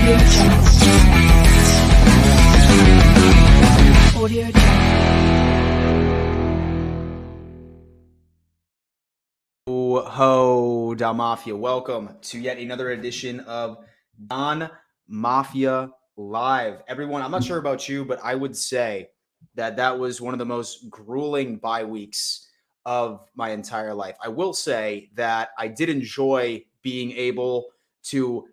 Audio Jungle. Audio Jungle. Ho, Da Mafia. Welcome to yet another edition of Don Mafia Live. Everyone, I'm not sure about you, but I would say that was one of the most grueling bye weeks of my entire life. I will say that I did enjoy being able to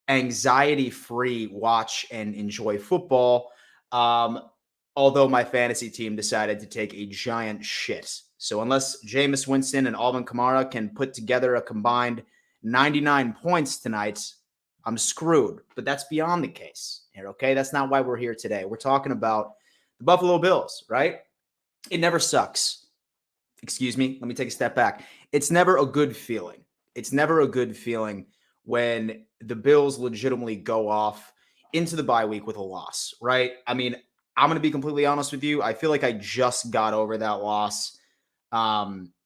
anxiety-free watch and enjoy football. Although my fantasy team decided to take a giant shit. So unless Jameis Winston and Alvin Kamara can put together a combined 99 points tonight, I'm screwed. But that's beyond the case here, okay? That's not why we're here today. We're talking about the Buffalo Bills, right? It never sucks. Excuse me. Let me take a step back. It's never a good feeling. It's never a good feeling when the Bills legitimately go off into the bye week with a loss, right? I mean, I'm going to be completely honest with you. I feel like I just got over that loss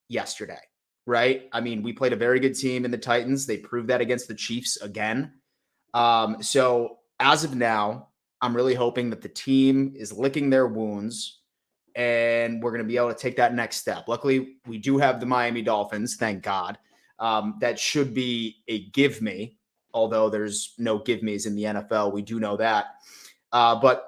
yesterday, right? I mean, we played a very good team in the Titans. They proved that against the Chiefs again. So as of now, I'm really hoping that the team is licking their wounds and we're going to be able to take that next step. Luckily, we do have the Miami Dolphins, thank God. That should be a give me, although there's no give me's in the NFL. We do know that. But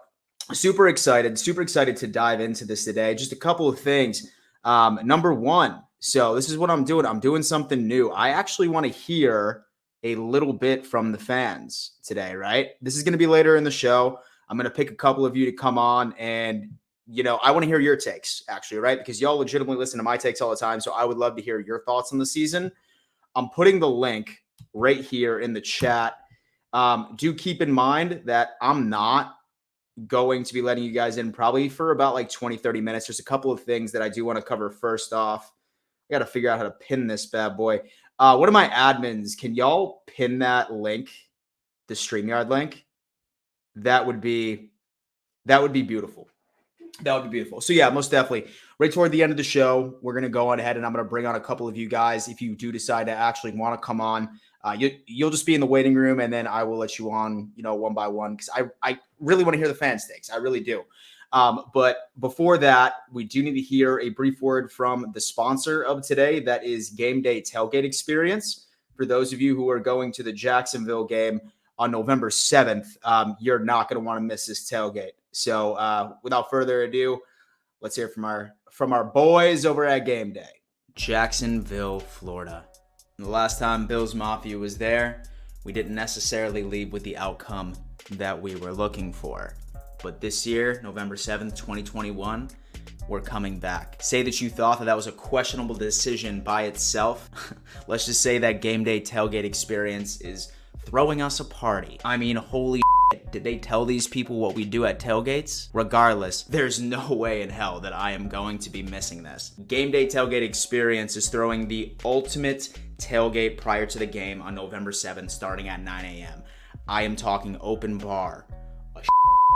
super excited to dive into this today. Just a couple of things. Number one, so this is what I'm doing. I'm doing something new. I actually want to hear a little bit from the fans today, right? This is going to be later in the show. I'm going to pick a couple of you to come on and, you know, I want to hear your takes actually, right? Because y'all legitimately listen to my takes all the time. So I would love to hear your thoughts on the season. I'm putting the link right here in the chat. Do keep in mind that I'm not going to be letting you guys in probably for about like 20-30 minutes. There's a couple of things that I do want to cover. First off, I got to figure out how to pin this bad boy. One of my admins, can y'all pin that link, the StreamYard link? That would be beautiful. That would be beautiful. So yeah, most definitely. Right toward the end of the show, we're going to go on ahead and I'm going to bring on a couple of you guys. If you do decide to actually want to come on, you'll just be in the waiting room and then I will let you on, you know, one by one. Cause I really want to hear the fans' takes. I really do. But before that, we do need to hear a brief word from the sponsor of today. That is Game Day Tailgate Experience. For those of you who are going to the Jacksonville game on November 7th, you're not going to want to miss this tailgate. So without further ado, let's hear from our boys over at Game Day. Jacksonville, Florida. The last time Bills Mafia was there, we didn't necessarily leave with the outcome that we were looking for. But this year, November 7th, 2021, we're coming back. Say that you thought that was a questionable decision by itself. Let's just say that Game Day Tailgate Experience is throwing us a party. I mean, holy shit, did they tell these people what we do at tailgates? Regardless, there's no way in hell that I am going to be missing this. Game Day Tailgate Experience is throwing the ultimate tailgate prior to the game on November 7th, starting at 9 a.m. I am talking open bar, a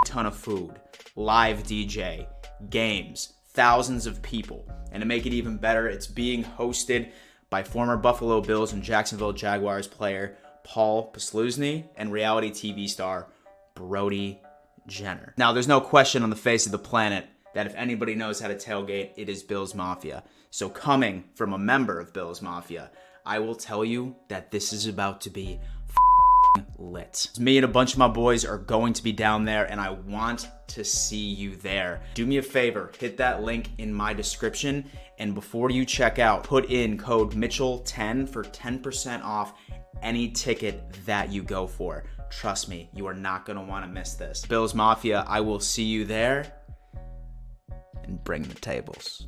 ton of food, live DJ, games, thousands of people. And to make it even better, it's being hosted by former Buffalo Bills and Jacksonville Jaguars player Paul Posluszny and reality TV star Brody Jenner. Now, there's no question on the face of the planet that if anybody knows how to tailgate, it is Bills Mafia. So coming from a member of Bills Mafia, I will tell you that this is about to be lit. Me and a bunch of my boys are going to be down there and I want to see you there. Do me a favor, hit that link in my description and before you check out, put in code Mitchell10 for 10% off any ticket that you go for. Trust me, you are not going to want to miss this. Bills Mafia, I will see you there and bring the tables.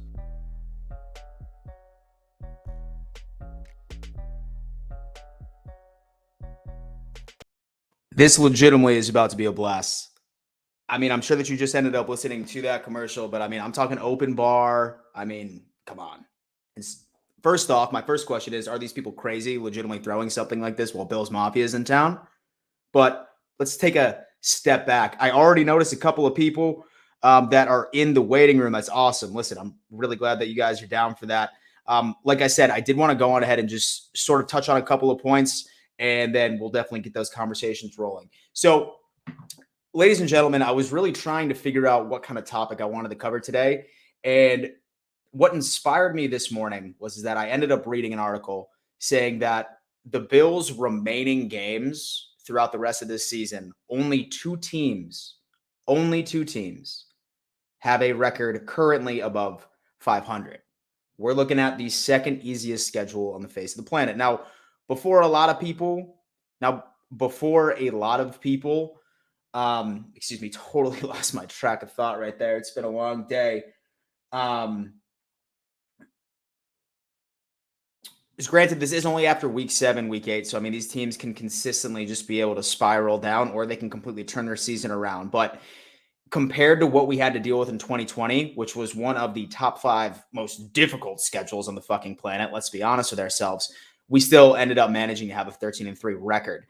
This legitimately is about to be a blast. I mean, I'm sure that you just ended up listening to that commercial, but I mean, I'm talking open bar. I mean, come on. First off, my first question is, are these people crazy, legitimately throwing something like this while Bills Mafia is in town? But let's take a step back. I already noticed a couple of people that are in the waiting room. That's awesome. Listen, I'm really glad that you guys are down for that. Like I said, I did want to go on ahead and just sort of touch on a couple of points, and then we'll definitely get those conversations rolling. So, ladies and gentlemen, I was really trying to figure out what kind of topic I wanted to cover today. And what inspired me this morning was that I ended up reading an article saying that the Bills' remaining games throughout the rest of this season, only two teams have a record currently above 500. We're looking at the second easiest schedule on the face of the planet. Now, before a lot of people, totally lost my track of thought right there. It's been a long day. granted, this is only after week 7, week 8. So, I mean, these teams can consistently just be able to spiral down, or they can completely turn their season around. But compared to what we had to deal with in 2020, which was one of the top 5 most difficult schedules on the fucking planet, let's be honest with ourselves, we still ended up managing to have a 13-3 record.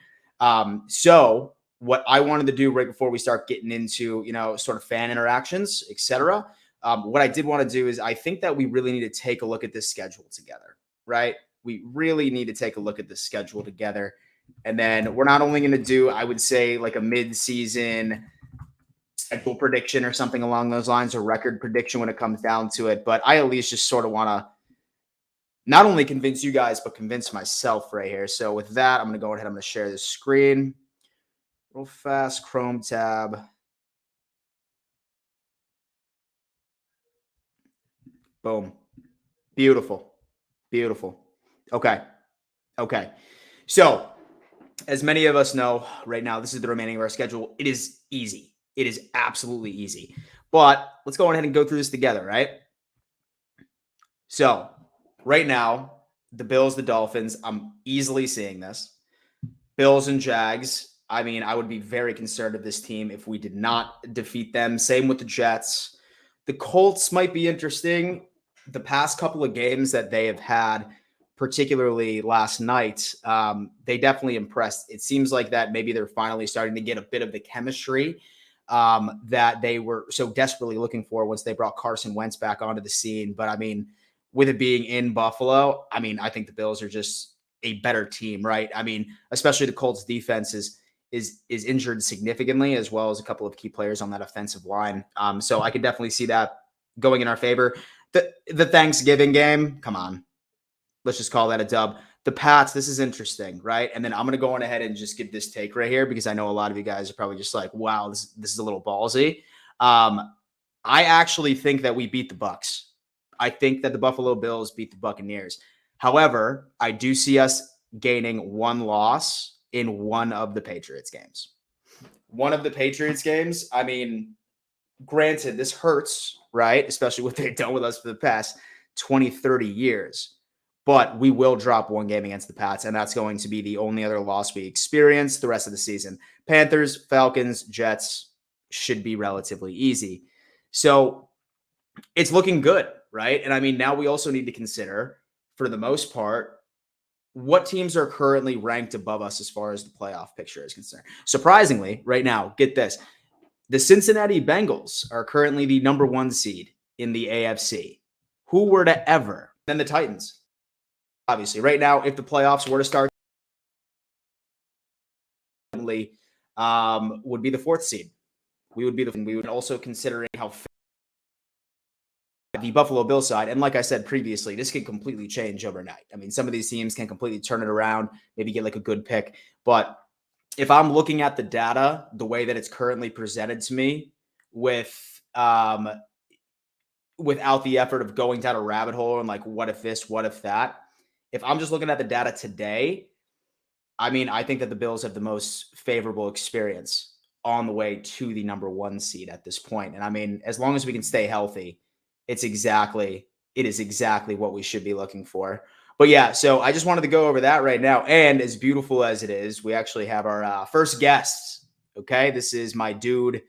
So what I wanted to do right before we start getting into, sort of fan interactions, etc., what I did want to do is I think that we really need to take a look at this schedule together, right? We really need to take a look at this schedule together. And then we're not only going to do, I would say, like a mid-season schedule prediction or something along those lines, or record prediction when it comes down to it, but I at least just sort of want to not only convince you guys, but convince myself right here. So with that, I'm going to go ahead. I'm going to share this screen real fast. Chrome tab. Boom. Beautiful. Beautiful. Okay. So as many of us know right now, this is the remaining of our schedule. It is easy. It is absolutely easy. But let's go ahead and go through this together, right? So right now, the Bills, the Dolphins, I'm easily seeing this. Bills and Jags. I mean, I would be very concerned of this team if we did not defeat them. Same with the Jets. The Colts might be interesting. The past couple of games that they have had, particularly last night, they definitely impressed. It seems like that maybe they're finally starting to get a bit of the chemistry that they were so desperately looking for once they brought Carson Wentz back onto the scene. But I mean, with it being in Buffalo, I mean, I think the Bills are just a better team, right? I mean, especially the Colts defense is injured significantly, as well as a couple of key players on that offensive line. So I could definitely see that going in our favor. The Thanksgiving game, come on. Let's just call that a dub. The Pats, this is interesting, right? And then I'm going to go on ahead and just give this take right here, because I know a lot of you guys are probably just like, wow, this is a little ballsy. I actually think that we beat the Bucs. I think that the Buffalo Bills beat the Buccaneers. However, I do see us gaining one loss in one of the Patriots games. One of the Patriots games, I mean, granted, this hurts, right? Especially what they've done with us for the past 20, 30 years. But we will drop one game against the Pats, and that's going to be the only other loss we experience the rest of the season. Panthers, Falcons, Jets should be relatively easy. So it's looking good, right? And I mean, now we also need to consider, for the most part, what teams are currently ranked above us as far as the playoff picture is concerned. Surprisingly, right now, get this. The Cincinnati Bengals are currently the number 1 seed in the AFC. Who were to ever? Then the Titans. Obviously, right now, if the playoffs were to start, would be the 4th seed. We would also considering how the Buffalo Bills side, and like I said previously, this can completely change overnight. I mean, some of these teams can completely turn it around, maybe get like a good pick. But if I'm looking at the data, the way that it's currently presented to me, without the effort of going down a rabbit hole and like, what if this, what if that? If I'm just looking at the data today, I mean, I think that the Bills have the most favorable experience on the way to the number 1 seed at this point. And I mean, as long as we can stay healthy, it is exactly what we should be looking for. But yeah, so I just wanted to go over that right now. And as beautiful as it is, we actually have our first guest. Okay, this is my dude.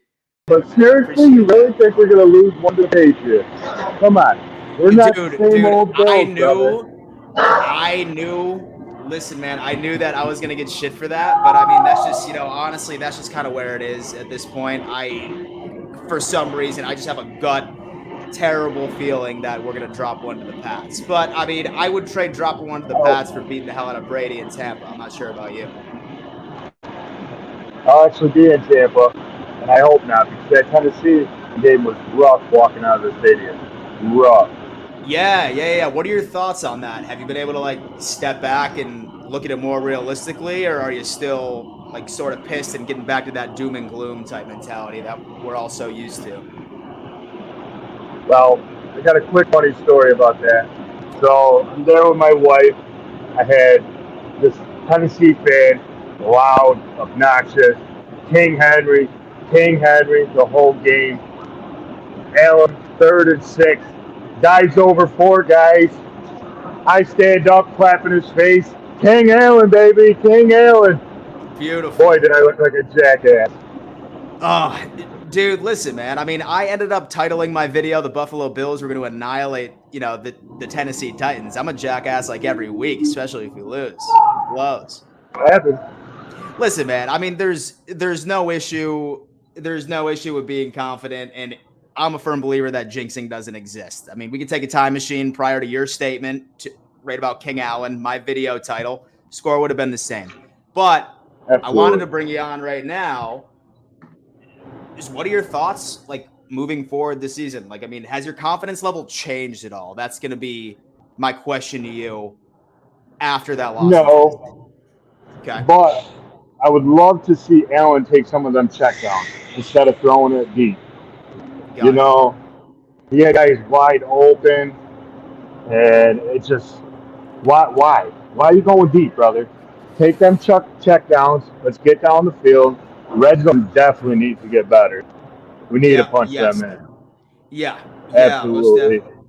But seriously, you really think we're going to lose one to the Patriots? Come on. We're not the same old Bills, I knew. Listen, man, I knew that I was going to get shit for that. But I mean, that's just, honestly, that's just kind of where it is at this point. For some reason, I just have a terrible feeling that we're going to drop one to the Pats. But I mean, I would trade dropping one to the Pats for beating the hell out of Brady in Tampa. I'm not sure about you. I'll actually be in Tampa, and I hope not, because that Tennessee game was rough walking out of the stadium. Rough. Yeah. What are your thoughts on that? Have you been able to like step back and look at it more realistically, or are you still like sort of pissed and getting back to that doom and gloom type mentality that we're all so used to? Well, I got a quick funny story about that. So I'm there with my wife. I had this Tennessee fan, loud, obnoxious, King Henry the whole game. Allen, 3rd and 6. Guys over 4 guys. I stand up, clapping his face. King Allen, baby, King Allen. Beautiful. Boy, did I look like a jackass. Oh, dude, listen, man. I mean, I ended up titling my video, "The Buffalo Bills were going to annihilate, the Tennessee Titans." I'm a jackass like every week, especially if we lose. Blows. What happened? Listen, man. I mean, there's no issue. There's no issue with being confident, and I'm a firm believer that jinxing doesn't exist. I mean, we could take a time machine prior to your statement to right about King Allen, my video title. Score would have been the same. But I wanted to Absolutely. bring you on right now. Just what are your thoughts, like, moving forward this season? Like, I mean, has your confidence level changed at all? That's going to be my question to you after that loss. No, Okay. but I would love to see Allen take some of them checkdowns instead of throwing it deep. You Gotcha. know, he had guys wide open, and it's just why are you going deep, brother? Take them checkdowns. Let's get down the field. Red zone definitely needs to get better. We need to Yeah. punch them Yes. in. Yeah. Yeah. Most Absolutely. definitely.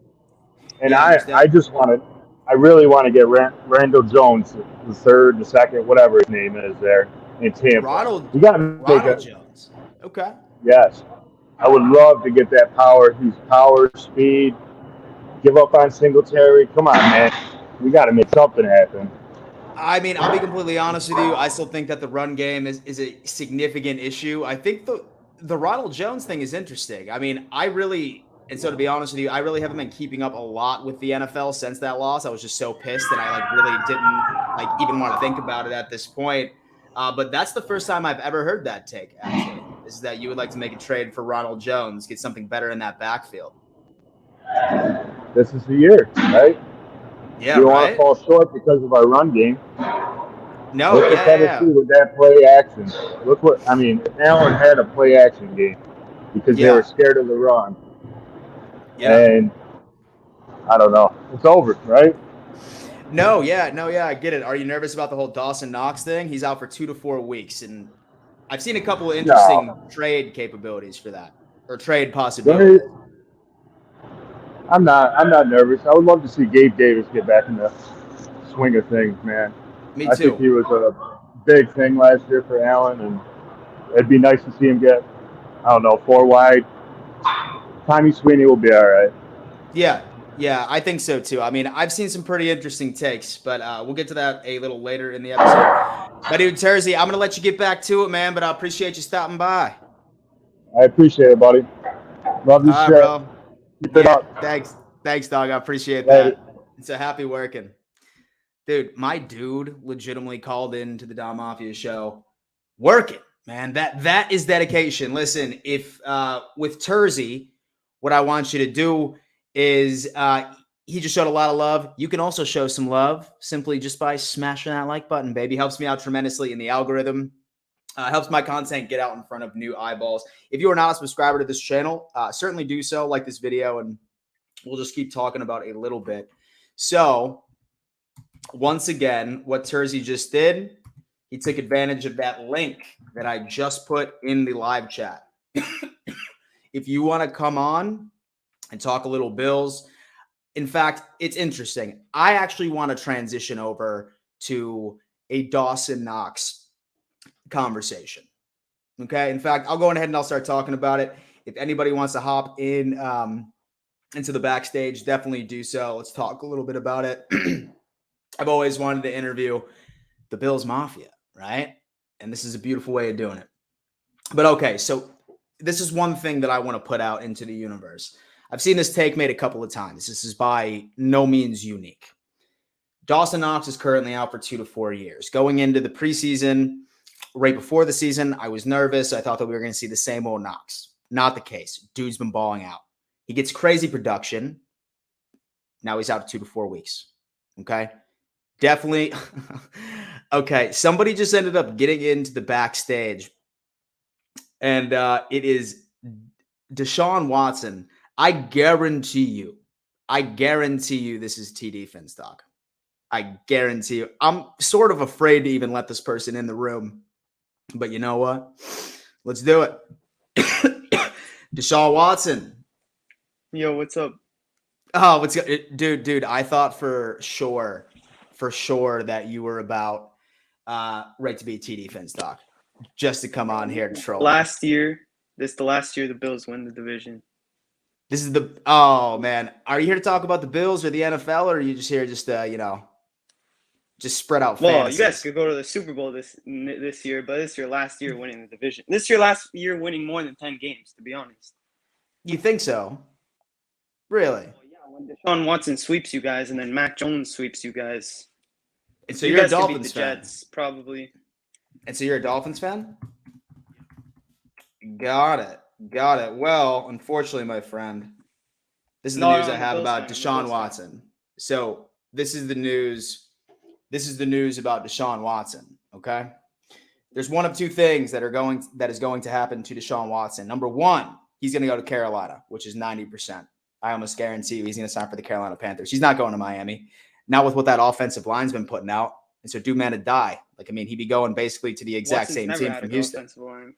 And Yeah. Most I definitely. just want to, I really want to get Randall Jones, the third, the second, whatever his name is there in Tampa. We got to make Ronald a, Jones. Okay. yes. I would love to get that power. He's power, speed, give up on Singletary. Come on, man. We got to make something happen. I mean, I'll be completely honest with you. I still think that the run game is a significant issue. I think the Ronald Jones thing is interesting. I mean, and so to be honest with you, I really haven't been keeping up a lot with the NFL since that loss. I was just so pissed that I really didn't even want to think about it at this point. But that's the first time I've ever heard that take, actually, is that you would like to make a trade for Ronald Jones, get something better in that backfield. This is the year, right? Yeah, We don't want to right? fall short because of our run game. No, Look at Tennessee with that play action. Look what I mean. Allen had a play action game because they were Yeah. scared of the run, Yeah. and I don't know. It's over, right? No, I get it. Are you nervous about the whole Dawson Knox thing? He's out for 2 to 4 weeks, and I've seen a couple of interesting No, trade capabilities for that, or trade possibilities. I'm not. I'm not nervous. I would love to see Gabe Davis get back in the swing of things, man. Me I think too. he was a big thing last year for Allen, and it'd be nice to see him get, I don't know, 4 wide. Tommy Sweeney will be all right. Yeah, I think so too. I mean, I've seen some pretty interesting takes, but we'll get to that a little later in the episode. My dude Terzi, I'm gonna let you get back to it, man. But I appreciate you stopping by. I appreciate it, buddy. Love your All right, shit. bro. Keep it Yeah, up. thanks, dog. I appreciate Later. that. It's a happy working. Dude, my dude legitimately called into the Dom Mafia show working, man. That is dedication. Listen, if with Terzi, what I want you to do is he just showed a lot of love. You can also show some love simply just by smashing that like button, baby. Helps me out tremendously in the algorithm. Helps my content get out in front of new eyeballs. If you are not a subscriber to this channel, certainly do so. Like this video, and we'll just keep talking about a little bit. So once again, what Terzi just did, he took advantage of that link that I just put in the live chat. If you want to come on and talk a little Bills, in fact, it's interesting. I actually want to transition over to a Dawson Knox conversation. Okay. In fact, I'll go ahead and I'll start talking about it. If anybody wants to hop in into the backstage, definitely do so. Let's talk a little bit about it. I've always wanted to interview the Bills Mafia, right? And this is a beautiful way of doing it. But okay, so this is one thing that I want to put out into the universe. I've seen this take made a couple of times. This is by no means unique. Dawson Knox is currently out for 2 to 4 years. Going into the preseason, right before the season, I was nervous. I thought that we were going to see the same old Knox. Not the case. Dude's been balling out. He gets crazy production. Now he's out 2 to 4 weeks. Okay? Definitely. Okay, somebody just ended up getting into the backstage, and it is Deshaun Watson. I guarantee you this is TD Finstock. I guarantee you. I'm sort of afraid to even let this person in the room, but you know what? Let's do it. Deshaun Watson. Yo, what's up? Oh, dude, I thought for sure that you were about right to be TD Finstock just to come on here and troll. Last year, the last year the Bills win the division. This is oh man. Are you here to talk about the Bills or the NFL, or are you just here just just spread out Well, fantasies? you guys could go to the Super Bowl this year, but this is your last year winning the division. This is your last year winning more than 10 games, to be honest. You think so? Really? Well, yeah, when Deshaun Watson sweeps you guys and then Mac Jones sweeps you guys. And so you you're a guys could beat Dolphins the fan. Jets, probably. And so you're a Dolphins fan? Got it. Well, unfortunately, my friend, this is the news I have about Deshaun Watson. So this is the news. This is the news about Deshaun Watson. Okay. There's one of two things that is going to happen to Deshaun Watson. Number one, he's going to go to Carolina, which is 90%. I almost guarantee you he's going to sign for the Carolina Panthers. He's not going to Miami. Not with what that offensive line's been putting out. And so do man to die. Like, I mean, he'd be going basically to the exact Watson's same team from Houston. Line.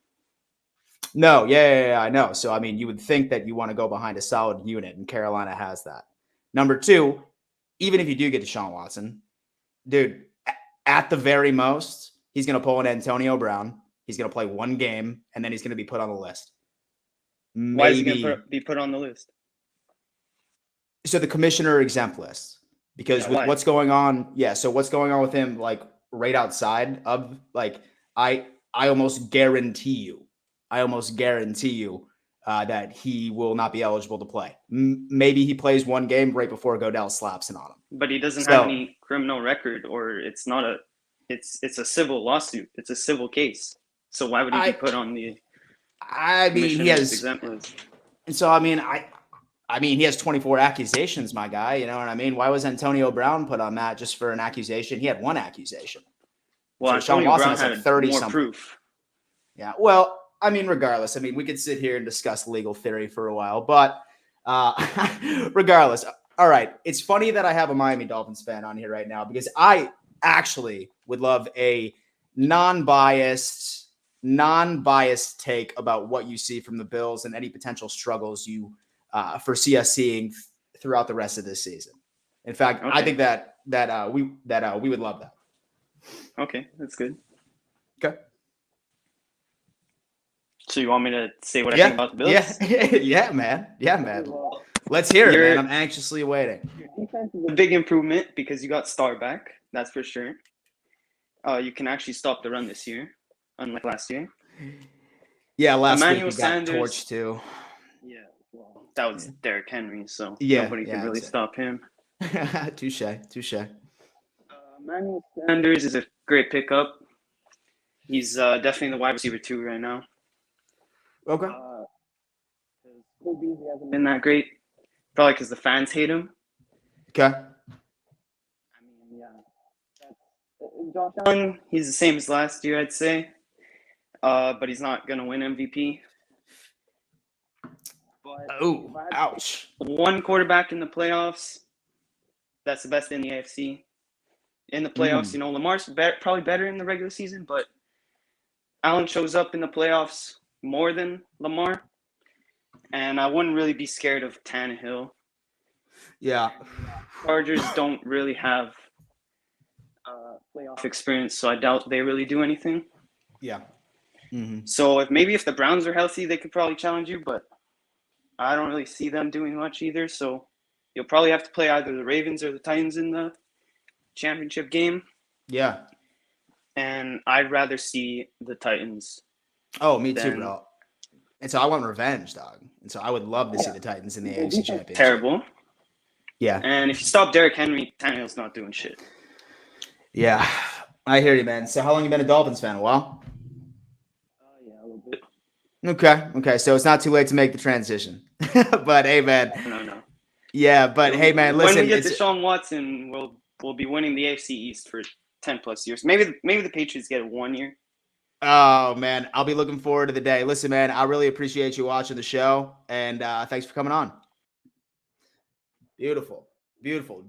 No, yeah, I know. So, I mean, you would think that you want to go behind a solid unit, and Carolina has that. Number two, even if you do get Deshaun Watson, dude, at the very most, he's going to pull an Antonio Brown. He's going to play one game, and then he's going to be put on the list. Maybe. Why is he going to be put on the list? So the commissioner exempt list. Because with what's going on, so what's going on with him, like right outside of, like, I almost guarantee you that he will not be eligible to play. Maybe he plays one game right before Godell slaps it on him. But he doesn't have any criminal record, or it's a civil lawsuit. It's a civil case. So why would he be put on the? I mean, he has exempt list. And so, I mean, he has 24 accusations, my guy. You know what I mean? Why was Antonio Brown put on that just for an accusation? He had one accusation. Well, so Antonio Brown had 30 more proof. Yeah. Well, I mean, regardless, I mean, we could sit here and discuss legal theory for a while, but regardless. All right. It's funny that I have a Miami Dolphins fan on here right now because I actually would love a non-biased take about what you see from the Bills and any potential struggles you foresee us seeing throughout the rest of this season. In fact, I think that we would love that. Okay, that's good. Okay. So you want me to say what I think about the Bills? Yeah, man. Let's hear it, man. I'm anxiously waiting. Your defense is a big improvement because you got Star back. That's for sure. You can actually stop the run this year, unlike last year. Yeah, last Emmanuel week he got torched too. Yeah, well, that was Derrick Henry, so Yeah, nobody can really stop him. Touche. Emmanuel Sanders is a great pickup. He's definitely the wide receiver 2 right now. Okay. Cole Beasley hasn't been that great, probably because the fans hate him. Okay. I mean, yeah. Josh Allen, he's the same as last year, I'd say. But he's not going to win MVP. Oh, ouch. One quarterback in the playoffs. That's the best in the AFC. In the playoffs, Lamar's probably better in the regular season, but Allen shows up in the playoffs more than Lamar. And I wouldn't really be scared of Tannehill. Yeah. Chargers don't really have playoff experience, so I doubt they really do anything. Yeah. Mm-hmm. So if the Browns are healthy, they could probably challenge you, but I don't really see them doing much either. So you'll probably have to play either the Ravens or the Titans in the championship game. Yeah. And I'd rather see the Titans. Oh, me too, bro. And so I want revenge, dog. And so I would love to see the Titans in the AFC Championship. Terrible. Yeah. And if you stop Derrick Henry, Tannehill's not doing shit. Yeah. I hear you, man. So how long you been a Dolphins fan? A while? Yeah, a little bit. Okay. So it's not too late to make the transition. But hey, man. No. Yeah, but hey, man, listen. When we get Deshaun Watson, we'll be winning the AFC East for 10 plus years. Maybe the Patriots get it 1 year. Oh, man, I'll be looking forward to the day. Listen, man, I really appreciate you watching the show, and thanks for coming on. Beautiful.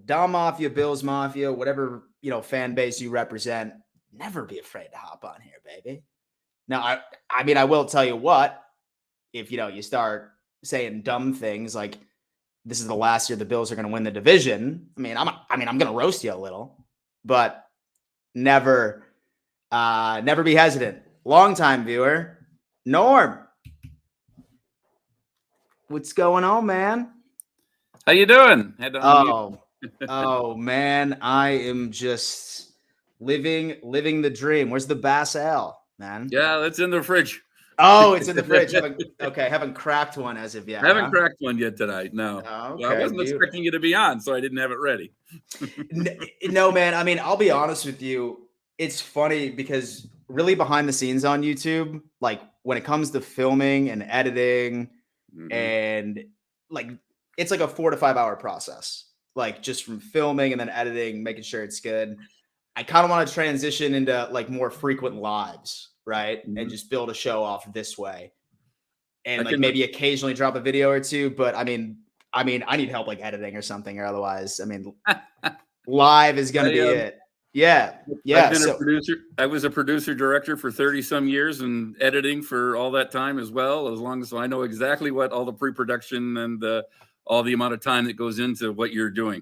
Dom Mafia, Bills Mafia, whatever, fan base you represent, never be afraid to hop on here, baby. Now, I will tell you what, if, you start saying dumb things like this is the last year the Bills are going to win the division. I mean, I'm going to roast you a little, but never be hesitant. Longtime viewer, Norm. What's going on, man? How you doing? Had to unmute. Oh man, I am just living the dream. Where's the Bass Ale, man? Yeah, it's in the fridge. Oh, it's in the fridge. Haven't cracked one as of yet. I haven't cracked one yet tonight. No. Okay, I wasn't expecting you to be on, so I didn't have it ready. No, man. I mean, I'll be honest with you. It's funny because really behind the scenes on YouTube, like when it comes to filming and editing, and like it's like a 4 to 5 hour process. Like just from filming and then editing, making sure it's good. I kind of want to transition into like more frequent lives, right? And just build a show off this way. And like maybe occasionally drop a video or two, but I mean, I need help like editing or something, or otherwise, I mean, live is going to be it. Yeah. Yeah. I've been a producer. I was a producer director for 30 some years and editing for all that time as well. As long as I know exactly what all the pre-production and all the amount of time that goes into what you're doing.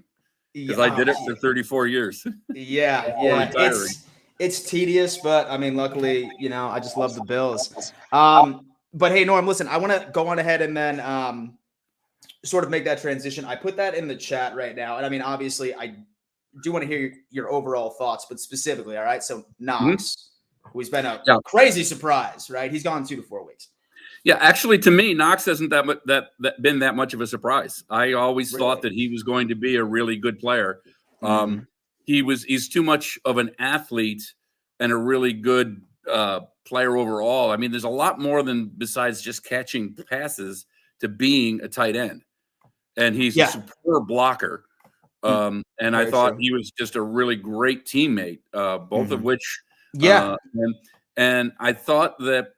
Because I did it for 34 years. Yeah. It's tedious, but I mean, luckily, you know, I just love the Bills. But hey, Norm, listen, I want to go on ahead and then sort of make that transition. I put that in the chat right now. And I mean, obviously, I do want to hear your overall thoughts, but specifically, all right? So Knox, who's been a crazy surprise, right? He's gone 2 to 4 weeks. Yeah, actually, to me, Knox hasn't been that much of a surprise. I always thought that he was going to be a really good player. He's too much of an athlete and a really good player overall. I mean, there's a lot more than besides just catching passes to being a tight end, and he's a superb blocker. And I thought he was just a really great teammate, both of which, and I thought that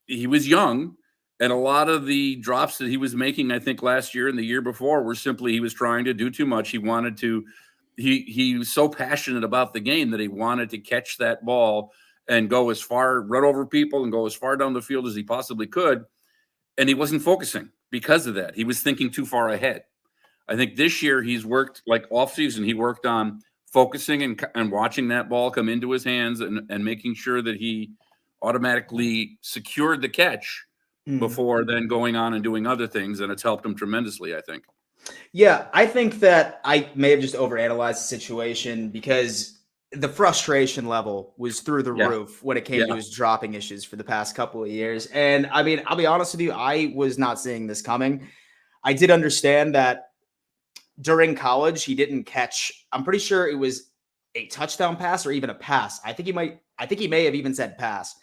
he was young. And a lot of the drops that he was making, I think last year and the year before, were simply he was trying to do too much. He wanted to, he was so passionate about the game that he wanted to catch that ball and go as far, run over people and go as far down the field as he possibly could. And he wasn't focusing because of that. He was thinking too far ahead. I think this year he's worked like off season. He worked on focusing and watching that ball come into his hands and making sure that he automatically secured the catch before then going on and doing other things, and it's helped him tremendously, I think. Yeah, I think that I may have just overanalyzed the situation because the frustration level was through the roof when it came to his dropping issues for the past couple of years. And I mean, I'll be honest with you, I was not seeing this coming. I did understand that during college, he didn't catch, I'm pretty sure it was a touchdown pass or even a pass. I think he may have even said pass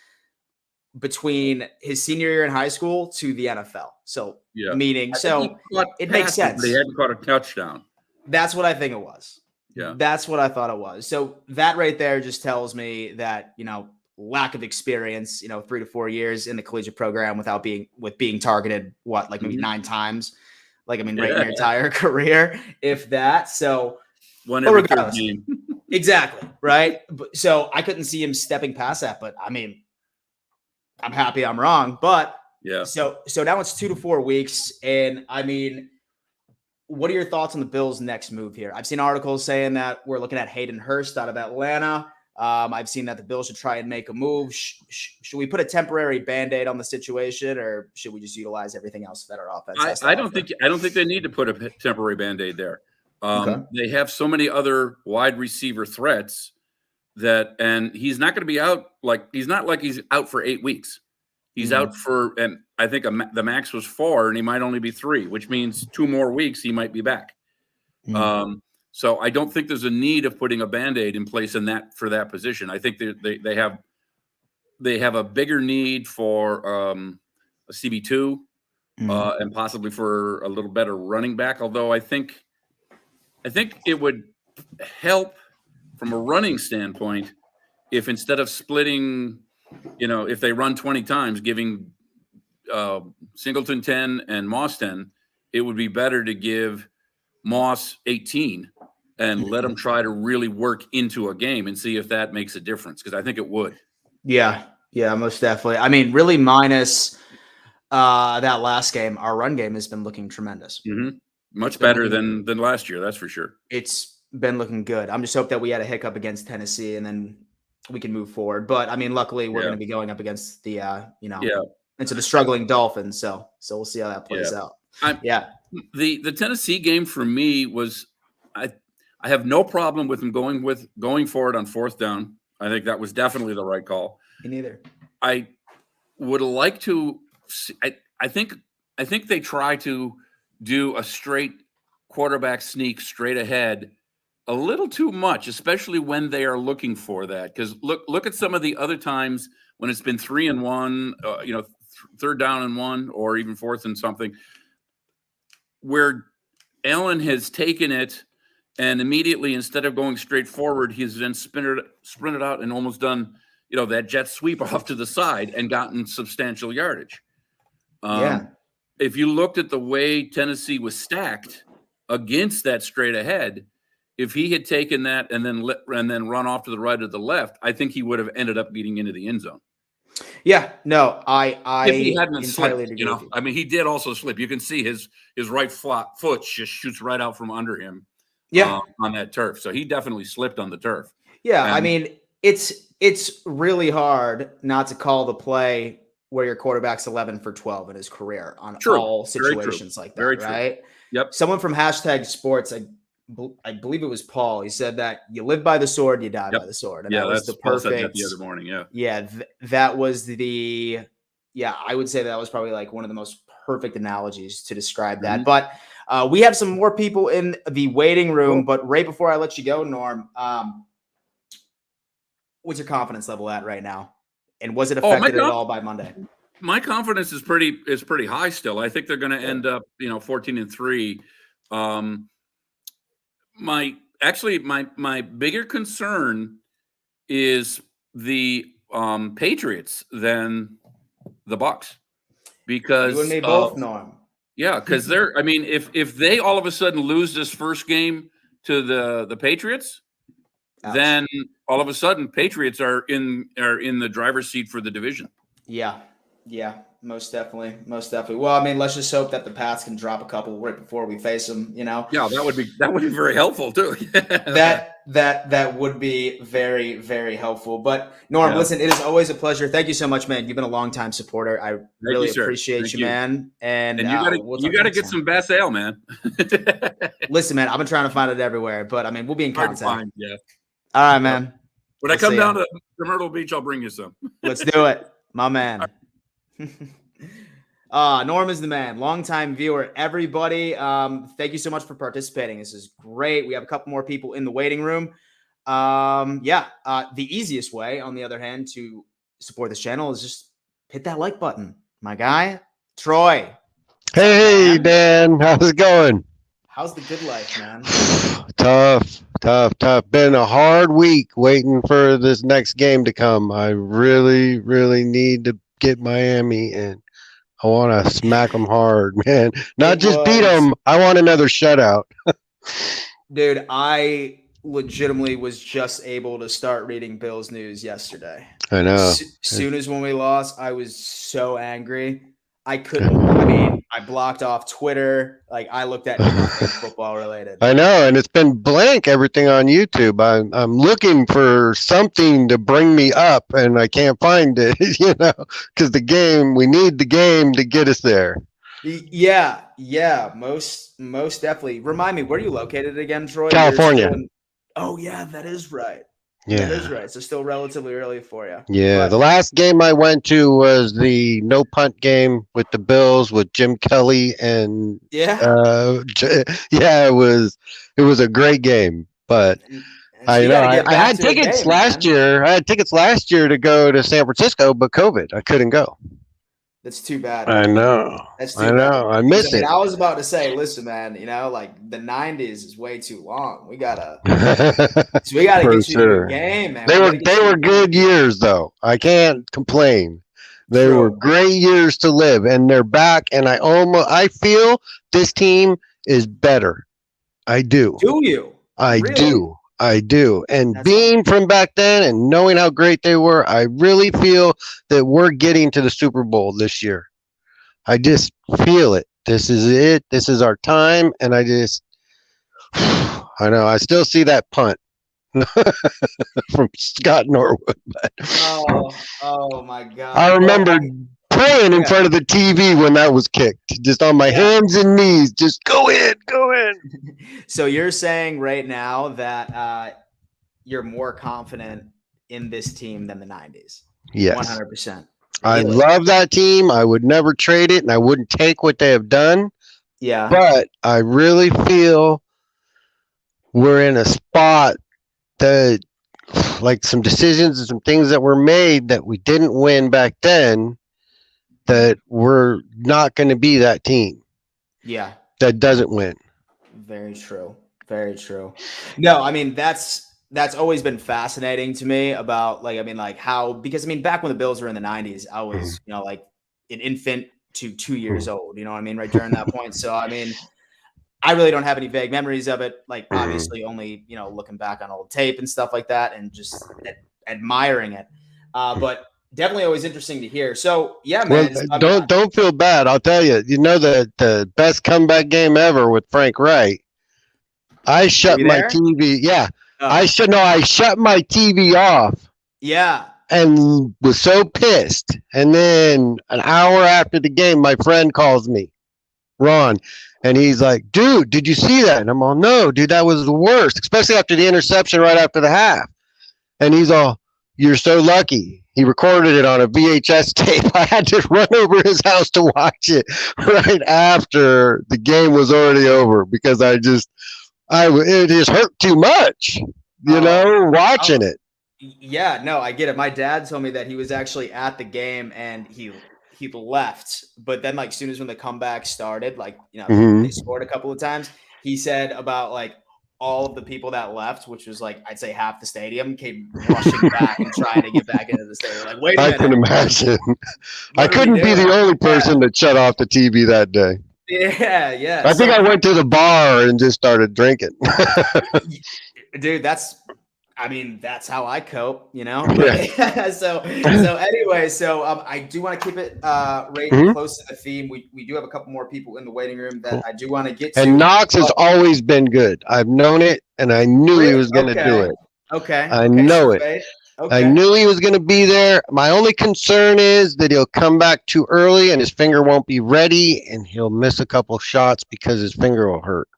between his senior year in high school to the NFL. So meaning, so it makes sense. He hadn't caught a touchdown. That's what I think it was. Yeah. That's what I thought it was. So that right there just tells me that, you know, lack of experience, you know, 3 to 4 years in the collegiate program without being targeted, like maybe 9 times, like, I mean, right in your entire career, if that. So one every third game. Exactly. Right. So I couldn't see him stepping past that, but I mean, I'm happy I'm wrong, but so now it's 2 to 4 weeks. And I mean, what are your thoughts on the Bills' next move here? I've seen articles saying that we're looking at Hayden Hurst out of Atlanta. I've seen that the Bills should try and make a move. Should we put a temporary Band-Aid on the situation, or should we just utilize everything else that our offense has? I don't think they need to put a temporary Band-Aid there. They have so many other wide receiver threats and he's not going to be out. He's not like he's out for 8 weeks. He's out for, and I think the max was 4 and he might only be 3, which means 2 more weeks he might be back. So I don't think there's a need of putting a Band-Aid in place for that position. I think they have a bigger need for a CB2 and possibly for a little better running back. Although I think it would help from a running standpoint if instead of splitting, you know, if they run 20 times, giving Singleton 10 and Moss 10, it would be better to give Moss 18 and let him try to really work into a game and see if that makes a difference, because I think it would. Yeah, most definitely. I mean, really minus that last game, our run game has been looking tremendous. Much better than last year, that's for sure. It's been looking good. I'm just hope that we had a hiccup against Tennessee and then we can move forward. But I mean, luckily we're going to be going up against the into the struggling Dolphins. So we'll see how that plays out. The Tennessee game for me was I have no problem with them going forward on fourth down. I think that was definitely the right call. Me neither. I would like to see, I think they try to do a straight quarterback sneak straight ahead a little too much, especially when they are looking for that. Because look at some of the other times when it's been 3 and 1, third down and 1, or even fourth and something, where Allen has taken it and immediately, instead of going straight forward, he's then sprinted out and almost done, that jet sweep off to the side and gotten substantial yardage. If you looked at the way Tennessee was stacked against that straight ahead, if he had taken that and then run off to the right or the left, I think he would have ended up getting into the end zone. Yeah, no, if he hadn't entirely slipped, I mean, he did also slip. You can see his right foot just shoots right out from under him. On that turf. So he definitely slipped on the turf. Yeah, I mean, it's really hard not to call the play where your quarterback's 11 for 12 in his career on all situations like that, right? Yep. Someone from #sports, I believe it was Paul. He said that you live by the sword, you die by the sword. And that was the perfect. The other morning, that was I would say that was probably like one of the most perfect analogies to describe that. But we have some more people in the waiting room. But right before I let you go, Norm, what's your confidence level at right now? And was it affected at all by Monday? My confidence is pretty high still. I think they're going to end up, 14-3. My bigger concern is the Patriots than the Bucs, because you and me both, Norm. Yeah, because if they all of a sudden lose this first game to the Patriots, then all of a sudden Patriots are in the driver's seat for the division. Yeah, most definitely. Well, I mean, let's just hope that the Pats can drop a couple right before we face them. Yeah, that would be very helpful too. that would be very, very helpful. But Norm, listen, it is always a pleasure. Thank you so much, man. You've been a longtime supporter. I really appreciate you, man. And you got to get some Bass Ale, man. Listen, man, I've been trying to find it everywhere, but I mean, we'll be in contact. Yeah. All right, man. When I come down to Myrtle Beach, I'll bring you some. Let's do it, my man. Norm is the man. Longtime viewer, everybody. Thank you so much for participating. This is great. We have a couple more people in the waiting room. The easiest way, on the other hand, to support this channel is just hit that like button. My guy, Troy. Hey, Dan. How's it going? How's the good life, man? Tough. Been a hard week waiting for this next game to come. I really, really need to get Miami, and I want to smack them hard, man. Not just beat them. I want another shutout. Dude, I legitimately was just able to start reading Bills news yesterday. I know. Soon as when we lost, I was so angry. I couldn't. I mean, I blocked off Twitter. Like, I looked at nothing football related. I know, and it's been blank everything on YouTube. I'm looking for something to bring me up, and I can't find it. Because we need the game to get us there. Yeah, most definitely. Remind me, where are you located again, Troy? California. Oh yeah, that is right. Yeah, that is right. So still relatively early for you. Yeah, the last game I went to was the no punt game with the Bills with Jim Kelly, and it was a great game. But I had tickets last year. I had tickets last year to go to San Francisco, but COVID, I couldn't go. That's too bad. I know. I miss it. I was about to say, listen, man, like the 90s is way too long. We gotta get you to the game, man. They were good years, though. I can't complain. They were great years to live, and they're back. And I feel this team is better. I do. Do you? I do. And being from back then and knowing how great they were, I really feel that we're getting to the Super Bowl this year. I just feel it. This is it. This is our time. And I just, I know, I still see that punt from Scott Norwood. But Oh my God. I remember praying in yeah. front of the TV when that was kicked, just on my hands and knees, just go in. So you're saying right now that you're more confident in this team than the 90s? Yes. 100%. I love that team. I would never trade it, and I wouldn't take what they have done. Yeah. But I really feel we're in a spot that, like, some decisions and some things that were made that we didn't win back then, that we're not going to be that team. Yeah. That doesn't win. Very true. Very true. No, I mean, that's always been fascinating to me about, like, I mean, like how, because I mean, back when the Bills were in the 90s, I was, you know, like an infant to 2 years old, you know what I mean? Right during that point. So, I mean, I really don't have any vague memories of it. Like, obviously only, you know, looking back on old tape and stuff like that and just admiring it. But definitely always interesting to hear. So, yeah, man. Well, don't feel bad. I'll tell you, you know, the best comeback game ever with Frank Wright. I shut my TV. Yeah. I shut my TV off. Yeah. And was so pissed. And then an hour after the game, my friend calls me, Ron, and he's like, dude, did you see that? And I'm all, no, dude, that was the worst, especially after the interception right after the half. And he's all, you're so lucky. He recorded it on a VHS tape. I had to run over his house to watch it right after the game was already over because it just hurt too much, you know, watching it. Yeah, no, I get it. My dad told me that he was actually at the game and he left, but then, like, soon as when the comeback started, like, you know, they scored a couple of times, he said about, like, all of the people that left, which was, like, I'd say half the stadium, came rushing back and trying to get back into the stadium. Like, wait a minute. I can imagine. I couldn't be the only person that shut off the TV that day. Yeah. I think I went to the bar and just started drinking. Dude, that's how I cope, you know? Yeah. So anyway, I do want to keep it right close to the theme. We do have a couple more people in the waiting room that I do want to get to. And Knox has always been good. I've known it, and I knew he was going to do it. Okay. I know it. Okay. I knew he was going to be there. My only concern is that he'll come back too early and his finger won't be ready, and he'll miss a couple shots because his finger will hurt.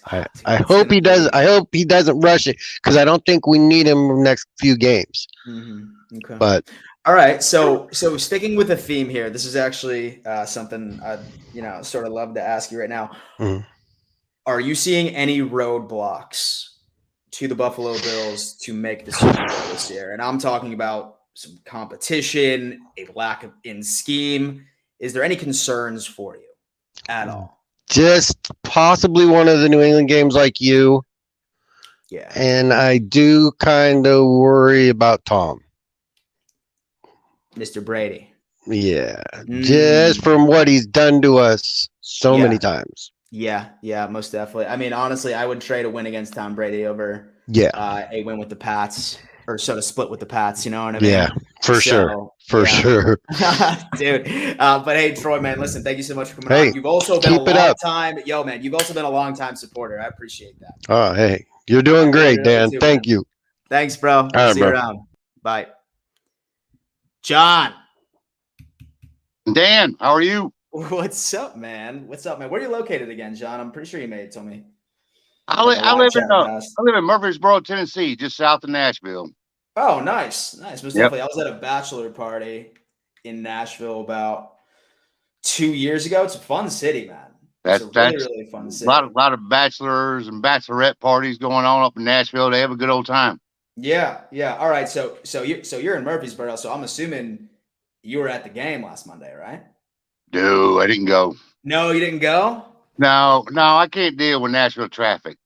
I hope he does. I hope he doesn't rush it because I don't think we need him in the next few games. Okay. But all right. So sticking with the theme here, this is actually something I sort of love to ask you right now. Are you seeing any roadblocks to the Buffalo Bills to make the Super Bowl this year? And I'm talking about some competition, a lack of in scheme. Is there any concerns for you at all? Just possibly one of the New England games like you. Yeah. And I do kind of worry about Tom. Mr. Brady. Yeah. Just from what he's done to us so many times. Yeah, most definitely. I mean, honestly, I would trade a win against Tom Brady over a win with the Pats, or sort of split with the Pats, you know what I mean? Yeah, for sure. For sure. Dude. But hey, Troy, man, listen, thank you so much for coming on. You've also been you've also been a long time supporter. I appreciate that. Oh, hey, you're doing great, Dan. Thank you. Thanks, bro. All right, See you around. Bye. John. Dan, how are you? What's up, man? Where are you located again, John? I'm pretty sure you may have told me. I live in Murfreesboro, Tennessee, just south of Nashville. Oh, nice. Most definitely. I was at a bachelor party in Nashville about 2 years ago. It's a fun city, man. It's a really fun city. A lot of bachelors and bachelorette parties going on up in Nashville. They have a good old time. Yeah. All right. So you're in Murfreesboro. So I'm assuming you were at the game last Monday, right? Dude, I didn't go. No, you didn't go? No, I can't deal with Nashville traffic.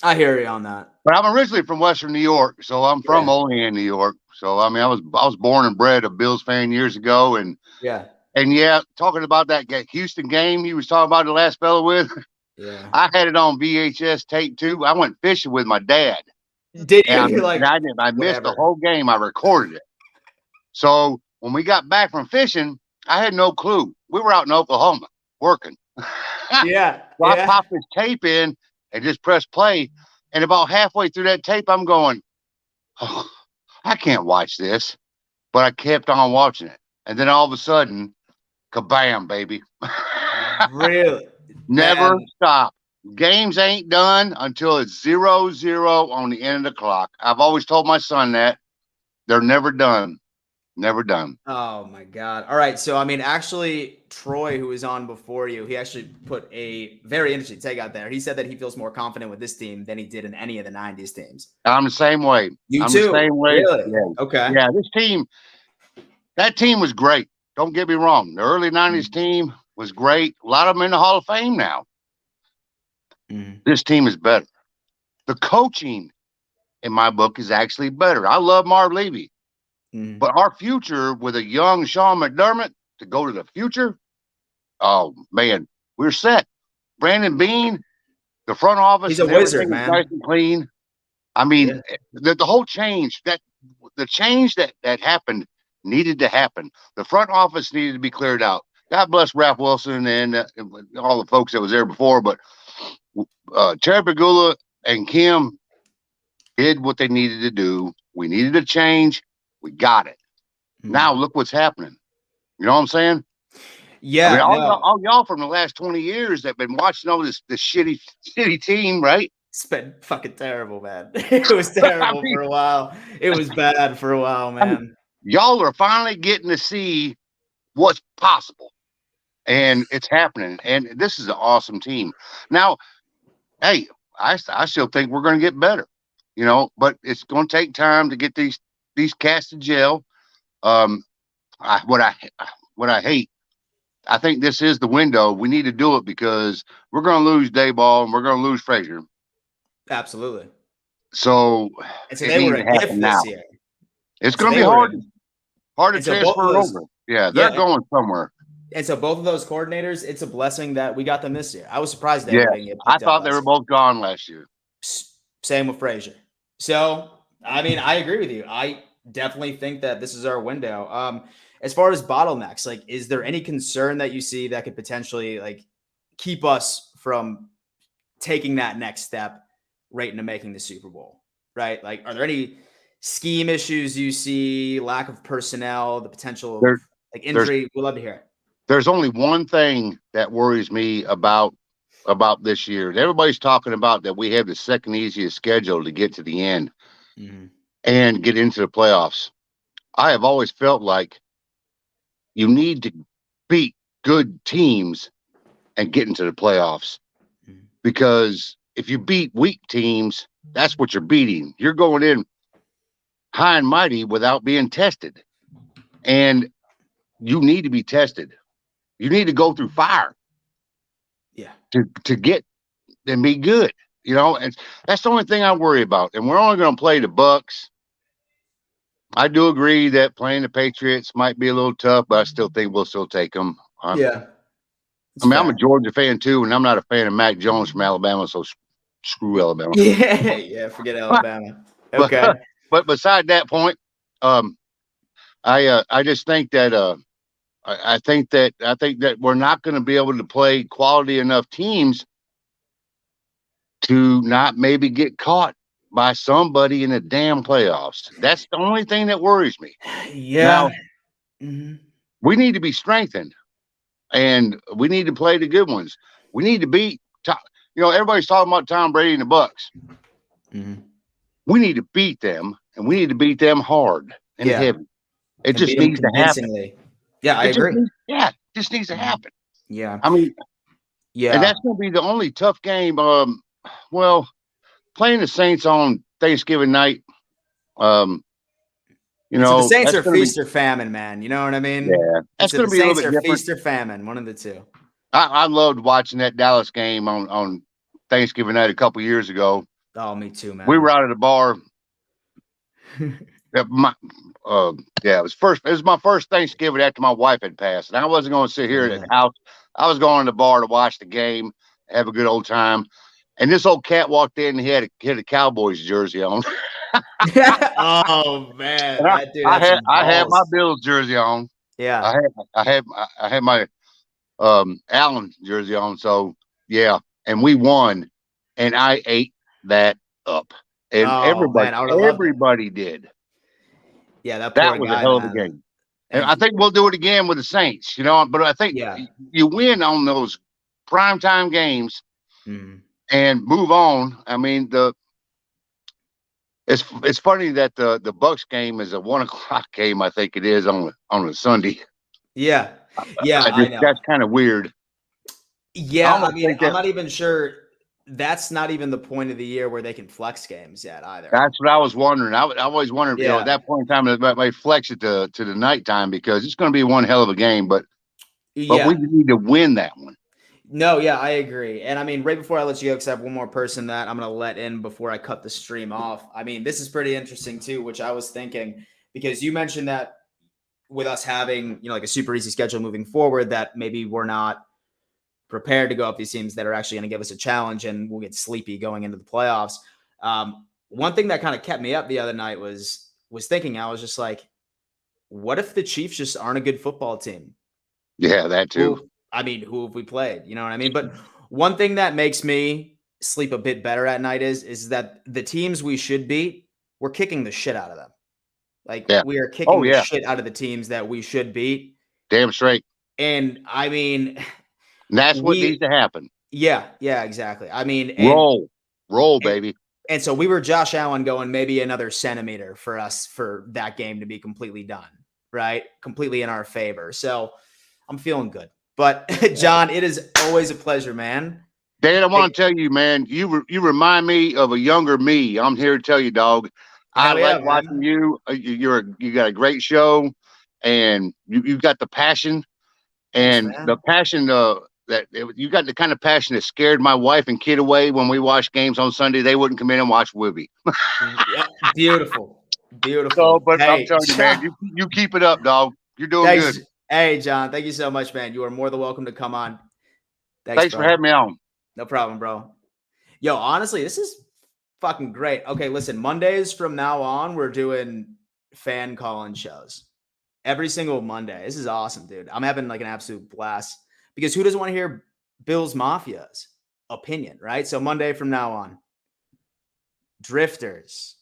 I hear you on that. But I'm originally from Western New York, so I'm from Olean, New York. So I mean, I was born and bred a Bills fan years ago, and talking about that Houston game you was talking about the last fella with. Yeah, I had it on VHS tape too. I went fishing with my dad. Did you? I missed the whole game. I recorded it. So when we got back from fishing, I had no clue. We were out in Oklahoma working. Yeah. So I Yeah. pop this tape in and just press play. And about halfway through that tape, I'm going, oh, I can't watch this. But I kept on watching it. And then all of a sudden, kabam, baby. Really? Never Man. stop. Games ain't done until it's 0-0 on the end of the clock. I've always told my son that. They're never done. Never done. Oh my God. All right. So I mean, actually, Troy, who was on before you, he actually put a very interesting take out there. He said that he feels more confident with this team than he did in any of the 90s teams. I'm the same way. You I'm too? the same way. Really? Yeah. Okay. Yeah, that team was great. Don't get me wrong. The early 90s team was great. A lot of them in the Hall of Fame now. This team is better. The coaching, in my book, is actually better. I love Marv Levy. But our future with a young Sean McDermott to go to the future, oh, man, we're set. Brandon Bean, the front office, He's a wizard, everything is man. nice and clean. I mean, the whole change, the change that happened needed to happen. The front office needed to be cleared out. God bless Ralph Wilson and all the folks that was there before, but Terry Pegula and Kim did what they needed to do. We needed a change. We got it. Now look what's happening. You know what I'm saying? Yeah. I mean, all y'all from the last 20 years that been watching all this shitty team, right? It's been fucking terrible, man. It was terrible for a while. It was bad for a while, man. I mean, y'all are finally getting to see what's possible. And it's happening. And this is an awesome team. Now, hey, I still think we're going to get better, you know, but it's going to take time to get these cats to gel. What I hate, I think this is the window. We need to do it because we're going to lose Dayball and we're going to lose Frazier. Absolutely. So they were a gift this year. It's going to be hard to transfer over. Yeah, they're going somewhere. And so both of those coordinators, it's a blessing that we got them this year. I was surprised they didn't get picked I up thought they were both gone last year. Same with Frazier. So, I mean, I agree with you. I definitely think that this is our window. As far as bottlenecks, like, is there any concern that you see that could potentially like keep us from taking that next step right into making the Super Bowl? Right? Like, are there any scheme issues you see, lack of personnel, the potential like injury? We'd love to hear it. There's only one thing that worries me about this year. Everybody's talking about that we have the second easiest schedule to get to the end and get into the playoffs. I have always felt like you need to beat good teams and get into the playoffs, because if you beat weak teams, that's what you're beating. You're going in high and mighty without being tested, and you need to be tested. You need to go through fire, to get and be good. You know, and that's the only thing I worry about. And we're only going to play the Bucks. I do agree that playing the Patriots might be a little tough, but I still think we'll still take them. I mean, I'm a Georgia fan too, and I'm not a fan of Mac Jones from Alabama, so screw Alabama. Yeah, forget Alabama. Okay, but beside that point, I just think that I think that we're not going to be able to play quality enough teams to not maybe get caught by somebody in the damn playoffs. That's the only thing that worries me. Yeah. Now, we need to be strengthened, and we need to play the good ones. We need to beat. You know, everybody's talking about Tom Brady and the Bucks. We need to beat them, and we need to beat them hard and heavy. It just needs to happen. Yeah, I agree. It just needs to happen. Yeah. I mean, and that's going to be the only tough game. Well, playing the Saints on Thanksgiving night, you know, the Saints are feast or famine, man. You know what I mean? Yeah, that's going to be a little bit different. Feast or famine, one of the two. I loved watching that Dallas game on Thanksgiving night a couple years ago. Oh, me too, man. We were out at a bar. It was my first Thanksgiving after my wife had passed, and I wasn't going to sit here at the house. I was going to the bar to watch the game, have a good old time. And this old cat walked in, and he had a Cowboys jersey on. Oh man, I had my Bills jersey on. Yeah, I had my Allen jersey on. So Yeah, and we won, and I ate that up, and Oh man, I would have loved it. everybody did. Yeah, that That poor was a guy, hell of a man. game. And And I think we'll do it again with the Saints, but I think yeah. you win on those primetime games Mhm. and move on. I mean, it's funny that the Bucks game is a 1:00 game. I think it is on a Sunday. Yeah. Yeah, I know. That's kind of weird. Yeah, I almost mean, think I'm that not even sure that's not even the point of the year where they can flex games yet either. that's what I was wondering. I always wondered, Yeah. at that point in time, they might flex it to the nighttime because it's going to be one hell of a game. But Yeah. we need to win that one. No, yeah, I agree. And I mean, right before I let you go, because I have one more person that I'm going to let in before I cut the stream off. I mean, this is pretty interesting too, which I was thinking, because you mentioned that with us having, like a super easy schedule moving forward, that maybe we're not prepared to go up these teams that are actually going to give us a challenge, and we'll get sleepy going into the playoffs. One thing that kind of kept me up the other night was thinking, I was just like, what if the Chiefs just aren't a good football team? Yeah, that too. Who have we played? You know what I mean? But one thing that makes me sleep a bit better at night is that the teams we should beat, we're kicking the shit out of them. Like, we are kicking the shit out of the teams that we should beat. Damn straight. And I mean, and that's what needs to happen. Yeah, exactly. I mean, roll, baby. And so we were Josh Allen going maybe another centimeter for us for that game to be completely done, right? Completely in our favor. So I'm feeling good. But John, it is always a pleasure, man. Dan, I want to tell you, man, you remind me of a younger me. I'm here to tell you, dog. I like watching you. You got a great show, and you got the passion, and the passion that you got the kind of passion that scared my wife and kid away when we watched games on Sunday. They wouldn't come in and watch Wibby. Yeah, beautiful. So, but I'm telling you, man, you keep it up, dog. You're doing good. Hey, John, thank you so much, man. You are more than welcome to come on. Thanks for having me on. No problem, bro. Yo, honestly, this is fucking great. Okay, listen, Mondays from now on, we're doing fan call-in shows. Every single Monday. This is awesome, dude. I'm having like an absolute blast. Because who doesn't want to hear Bills Mafia's opinion, right? So Monday from now on. Thrifters.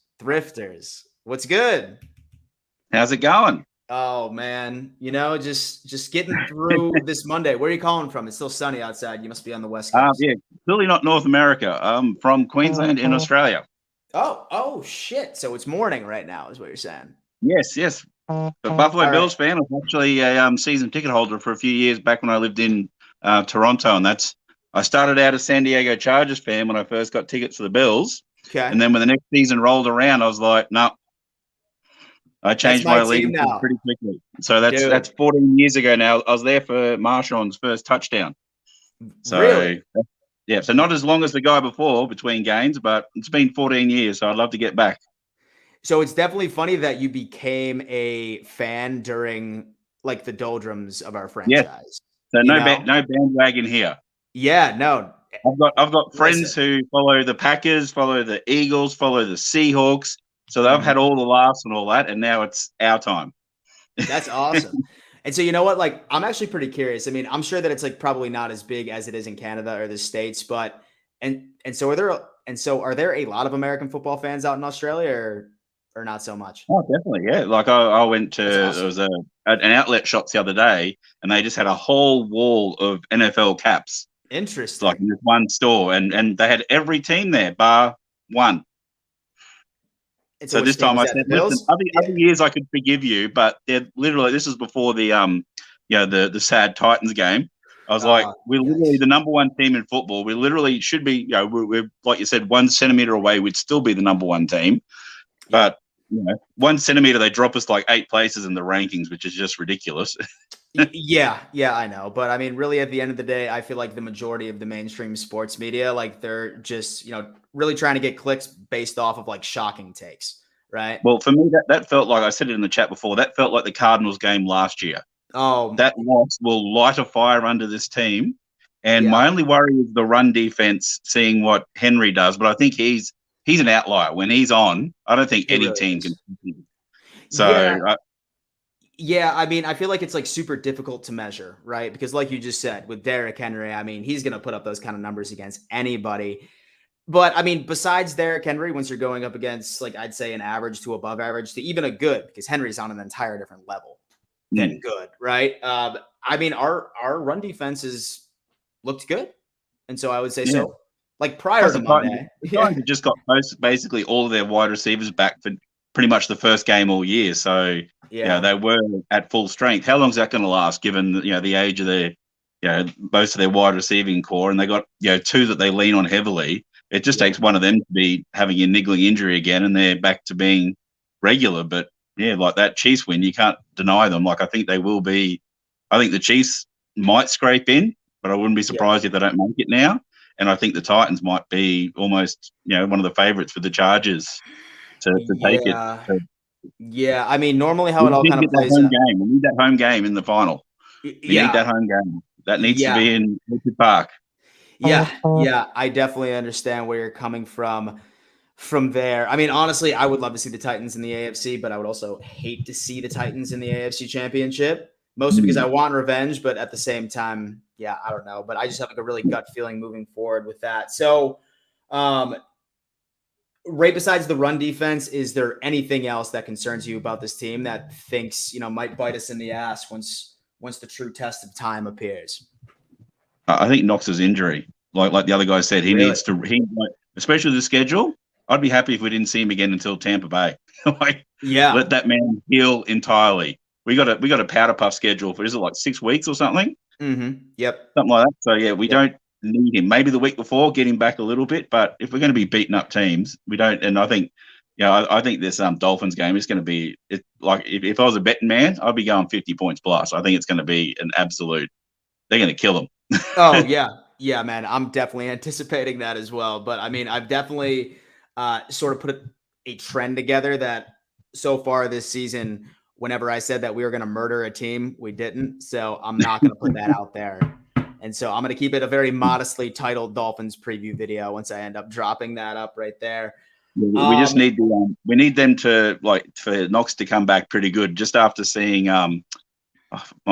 What's good? How's it going? Oh man, just getting through this Monday. Where are you calling from? It's still sunny outside. You must be on the West Coast. Yeah, clearly not North America. I'm from Queensland in Australia. Oh shit. So it's morning right now, is what you're saying. Yes. A Buffalo Bills fan. I was actually a season ticket holder for a few years back when I lived in Toronto, and I started out a San Diego Chargers fan when I first got tickets for the Bills. Okay. And then when the next season rolled around, I was like, no. I changed my league pretty quickly. So that's 14 years ago now. I was there for Marshawn's first touchdown. So, really? Yeah. So not as long as the guy before between games, but it's been 14 years. So I'd love to get back. So it's definitely funny that you became a fan during like the doldrums of our franchise. So no bandwagon here. Yeah, no. I've got friends who follow the Packers, follow the Eagles, follow the Seahawks. So they've had all the laughs and all that, and now it's our time. That's awesome. And so, you know what? Like, I'm actually pretty curious. I mean, I'm sure that it's like probably not as big as it is in Canada or the States, but so are there a lot of American football fans out in Australia or not so much? Oh, definitely, yeah. Like I went to there was an outlet shops the other day, and they just had a whole wall of NFL caps. Interesting. Like in this one store, and they had every team there bar one. So this time I said, listen, other years I could forgive you, but they're literally, this is before the the sad Titans game. I was like, we're literally the number one team in football. We literally should be, we're like you said, 1 centimeter away. We'd still be the number one team, but 1 centimeter they drop us like 8 places in the rankings, which is just ridiculous. Yeah, I know. But I mean, really at the end of the day, I feel like the majority of the mainstream sports media, like they're just, really trying to get clicks based off of like shocking takes, right? Well, for me, that felt like, I said it in the chat before, that felt like the Cardinals game last year. Oh, that loss will light a fire under this team. And my only worry is the run defense, seeing what Henry does. But I think he's an outlier. When he's on, I don't think any team can compete. So Yeah, I mean, I feel like it's like super difficult to measure, right? Because like you just said, with Derrick Henry, I mean, he's going to put up those kind of numbers against anybody. But I mean, besides Derrick Henry, once you're going up against, like, I'd say an average to above average to even a good, because Henry's on an entire different level than good, right? I mean, our run defenses looked good. And so I would say so. Like prior to Monday. The Titans have just got basically all of their wide receivers back for pretty much the first game all year. So, they were at full strength. How long is that going to last, given, the age of their, most of their wide receiving core? And they got, two that they lean on heavily. It just takes one of them to be having a niggling injury again, and they're back to being regular. But, like that Chiefs win, you can't deny them. Like, I think they will be – I think the Chiefs might scrape in, but I wouldn't be surprised if they don't make it now. And I think the Titans might be almost, one of the favorites for the Chargers to take it. So, yeah, I mean, normally how it all kind of plays out. We need that home game in the final. We need that home game. That needs to be in Orchard Park. Yeah, I definitely understand where you're coming from there. I mean, honestly, I would love to see the Titans in the AFC, but I would also hate to see the Titans in the AFC Championship, mostly because I want revenge, but at the same time, I don't know. But I just have like a really gut feeling moving forward with that. So, right besides the run defense, is there anything else that concerns you about this team that thinks, might bite us in the ass once the true test of time appears? I think Knox's injury, like the other guy said, he needs to, especially the schedule. I'd be happy if we didn't see him again until Tampa Bay. Let that man heal entirely. We got a powder puff schedule for, is it like 6 weeks or something? Mm-hmm. Yep. Something like that. So we don't need him. Maybe the week before, get him back a little bit. But if we're going to be beating up teams, we don't. And I think, I think this Dolphins game is going to be like if I was a betting man, I'd be going 50 points plus. I think it's going to be an absolute. They're going to kill them. Oh yeah, man. I'm definitely anticipating that as well. But I mean, I've definitely sort of put a trend together that so far this season, whenever I said that we were going to murder a team, we didn't. So I'm not going to put that out there. And so I'm going to keep it a very modestly titled Dolphins preview video once I end up dropping that up right there. We just need we need them to, for Knox to come back pretty good just after seeing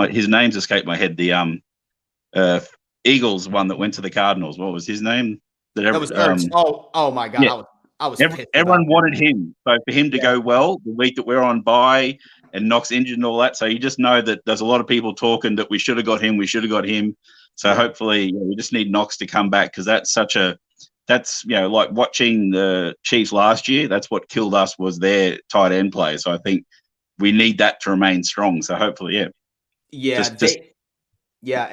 his name's escaped my head. The Eagles one that went to the Cardinals. What was his name? That was Ertz. Oh my God. Yeah. I was everyone wanted him. So for him to go well the week that we're on bye and Knox injured and all that. So you just know that there's a lot of people talking that we should have got him. So hopefully we just need Knox to come back, because that's like watching the Chiefs last year. That's what killed us, was their tight end play. So I think we need that to remain strong. So hopefully, and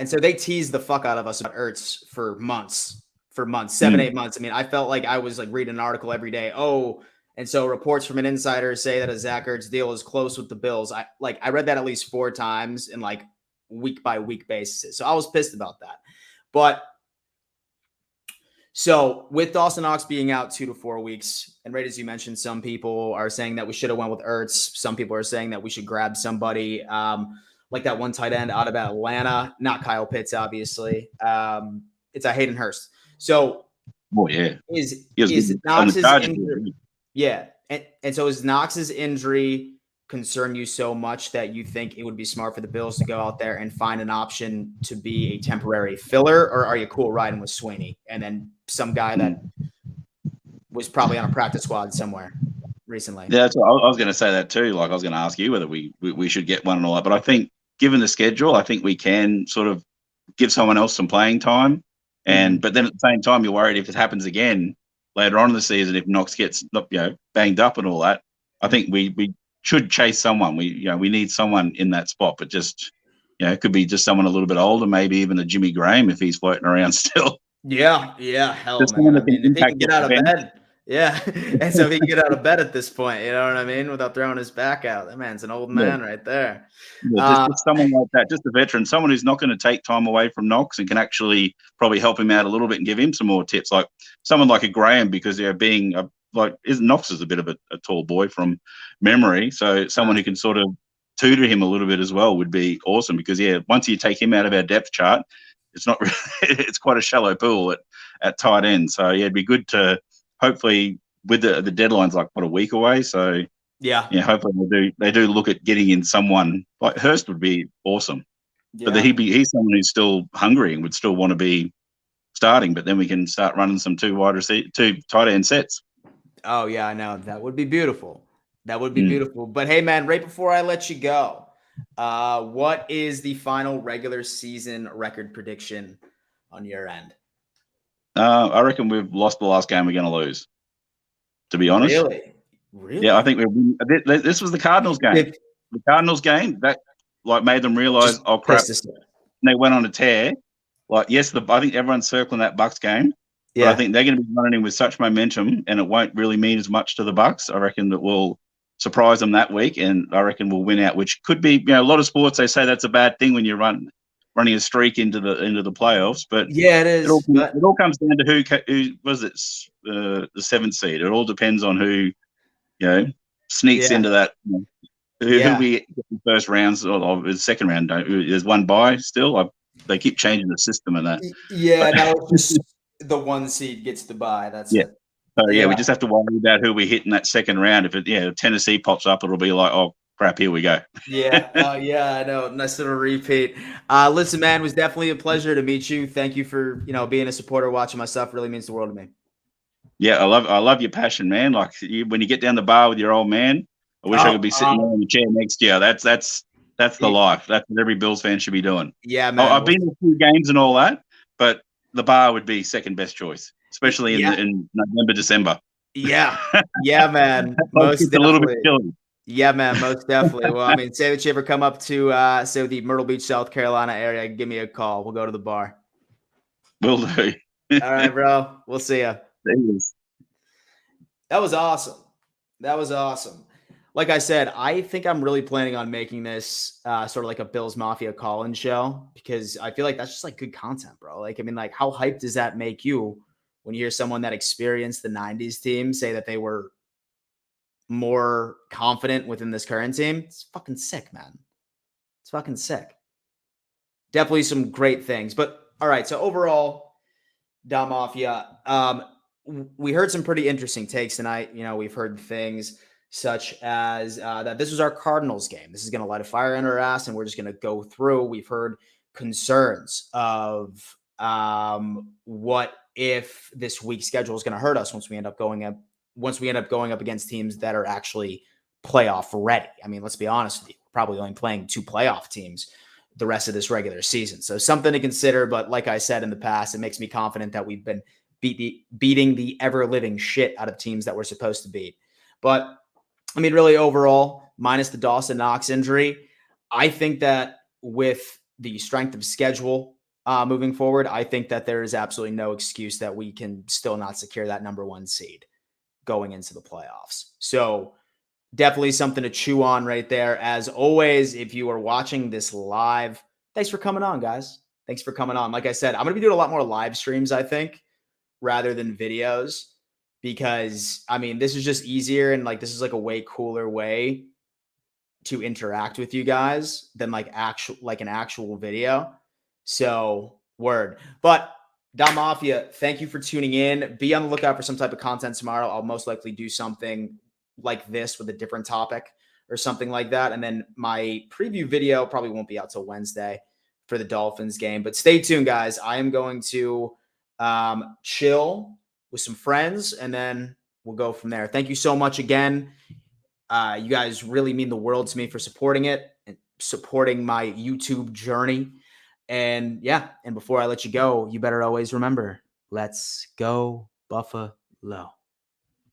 so they teased the fuck out of us about Ertz for months, 7-8 months. I mean, I felt like I was like reading an article every day. Oh, and so reports from an insider say that a Zach Ertz deal is close with the Bills. I read that at least 4 times in like week by week basis. So I was pissed about that. But so with Dawson Knox being out 2 to 4 weeks, and right as you mentioned, some people are saying that we should have went with Ertz. Some people are saying that we should grab somebody like that one tight end out of Atlanta, not Kyle Pitts, obviously. It's a Hayden Hurst. So, is Knox's injury? Yeah, and so is Knox's injury concern you so much that you think it would be smart for the Bills to go out there and find an option to be a temporary filler, or are you cool riding with Sweeney and then some guy that was probably on a practice squad somewhere recently? Yeah, that's what I was going to say that too. Like I was going to ask you whether we should get one and all that, but I think given the schedule, I think we can sort of give someone else some playing time. But then at the same time, you're worried if it happens again later on in the season, if Knox gets banged up and all that. I think we should chase someone. We need someone in that spot, but just it could be just someone a little bit older, maybe even a Jimmy Graham if he's floating around still. Yeah, hell, man. I mean, if he can get out of bed. Yeah, and so he can get out of bed at this point, you know what I mean, without throwing his back out. That man's an old man right there. Yeah, just someone like that, just a veteran, someone who's not going to take time away from Knox and can actually probably help him out a little bit and give him some more tips, like someone like a Graham, because Knox is a bit of a tall boy from memory, so someone who can sort of tutor him a little bit as well would be awesome, because once you take him out of our depth chart, it's not really, it's quite a shallow pool at tight end. So it'd be good to hopefully with the deadline's like a week away. So Yeah. Yeah, hopefully they do look at getting in someone like Hurst would be awesome. Yeah. But he's someone who's still hungry and would still want to be starting. But then we can start running some two tight end sets. Oh yeah, I know. That would be beautiful. That would be beautiful. But hey, man, right before I let you go, what is the final regular season record prediction on your end? I reckon we've lost the last game we're going to lose. To be honest, really, yeah, I think this was the Cardinals game. The Cardinals game that made them realize, oh crap, they went on a tear. Like, yes, I think everyone's circling that Bucks game, but I think they're going to be running in with such momentum, and it won't really mean as much to the Bucks. I reckon that we'll surprise them that week, and I reckon we'll win out. Which could be, a lot of sports they say that's a bad thing when you're running a streak into the playoffs. But yeah, it is. It all comes down to who was it, the 7th seed. It all depends on who sneaks into that. Who we get the first rounds or the second round. There's one bye still. They keep changing the system and that. Yeah, now it's just the 1 seed gets the bye. That's it. So we just have to worry about who we hit in that second round. If Tennessee pops up, it'll be like, oh crap, here we go. Yeah, I know. Nice little repeat. Listen, man, it was definitely a pleasure to meet you. Thank you for being a supporter, watching my stuff. Really means the world to me. Yeah, I love your passion, man. Like when you get down the bar with your old man, I wish I could be sitting there in the chair next to you. That's the life. That's what every Bills fan should be doing. Yeah, man. I've been to a few games and all that, but the bar would be second best choice, especially in November, December. Yeah, man. Most definitely. A little bit chilly. Yeah, man. Most definitely. Well, I mean, say that you ever come up to the Myrtle Beach, South Carolina area, give me a call. We'll go to the bar. Will do. All right, bro. We'll see ya. That was awesome. Like I said, I think I'm really planning on making this sort of like a Bills Mafia call-in show because I feel like that's just like good content, bro. Like, I mean, like how hyped does that make you when you hear someone that experienced the 90s team say that they were more confident within this current team? It's fucking sick, man. It's fucking sick. Definitely some great things. But all right, so overall, Da Mafia, we heard some pretty interesting takes tonight. We've heard things such as that this was our Cardinals game. This is going to light a fire in our ass, and we're just going to go through. We've heard concerns of what if this week's schedule is going to hurt us once we end up going up against teams that are actually playoff ready. I mean, let's be honest with you. We're probably only playing 2 playoff teams the rest of this regular season. So something to consider. But like I said in the past, it makes me confident that we've been beating the ever-living shit out of teams that we're supposed to beat. But I mean, really overall, minus the Dawson Knox injury, I think that with the strength of schedule moving forward, I think that there is absolutely no excuse that we can still not secure that number 1 seed going into the playoffs. So definitely something to chew on right there. As always, if you are watching this live, thanks for coming on, guys. Thanks for coming on. Like I said, I'm going to be doing a lot more live streams, I think, rather than videos. Because, I mean, this is just easier and this is a way cooler way to interact with you guys than an actual video. So, word. But, Da Mafia, thank you for tuning in. Be on the lookout for some type of content tomorrow. I'll most likely do something like this with a different topic or something like that. And then my preview video probably won't be out till Wednesday for the Dolphins game. But stay tuned, guys. I am going to chill with some friends, and then we'll go from there. Thank you so much again. You guys really mean the world to me for supporting it and supporting my YouTube journey. And before I let you go, you better always remember, let's go Buffalo.